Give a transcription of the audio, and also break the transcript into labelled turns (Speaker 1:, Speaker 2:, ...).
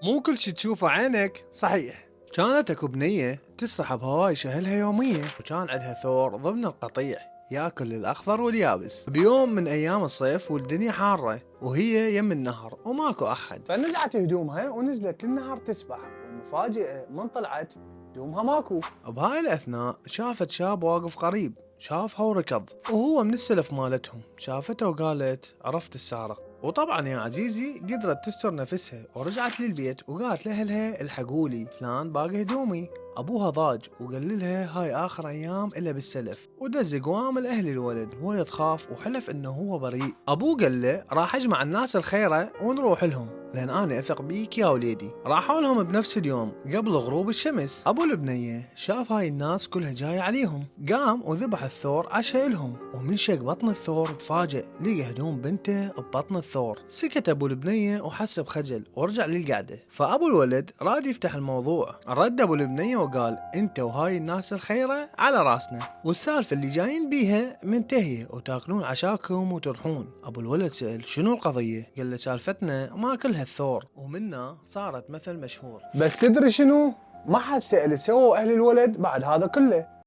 Speaker 1: مو كل شي تشوفه عينك صحيح. كانت اكو بنية تسرح بهواي شهلها يومية، وكان عندها ثور ضمن القطيع ياكل الأخضر واليابس. بيوم من أيام الصيف والدنيا حارة وهي يم النهر وماكو أحد، فنزعت هدومها ونزلت للنهر تسبح، والمفاجأة من طلعت هدومها ماكو. بهاي الأثناء شافت شاب واقف قريب، شافها وركض، وهو من السلف مالتهم شافته وقالت عرفت السارق. وطبعا يا عزيزي قدرت تستر نفسها ورجعت للبيت وقالت لأهلها الحقولي فلان باقي هدومي. ابوها ضاج وقال لها هاي اخر ايام الا بالسلف، ودز قوام الاهل الولد. الولد خاف وحلف انه هو بريء. ابوه قال له راح اجمع الناس الخيره ونروح لهم، لان انا اثق بيك يا وليدي. راحوا لهم بنفس اليوم قبل غروب الشمس. ابو البنيه شاف هاي الناس كلها جايه عليهم، قام وذبح الثور عشاء لهم، ومن شق بطن الثور تفاجئ لقى هدوم بنته ببطن الثور. سكت ابو البنيه وحس بخجل ورجع للقعده. فابو الولد راد يفتح الموضوع، رد ابو البنيه وقال انت وهاي الناس الخيره على راسنا، والسالفه اللي جايين بيها منتهيه وتاكلون عشاكم وتروحون. ابو الولد سأل شنو القضيه؟ قال له سالفتنا ما كلها الثور، ومنا صارت مثل مشهور. بس تدري شنو؟ ما حد سأل سووا اهل الولد بعد هذا كله.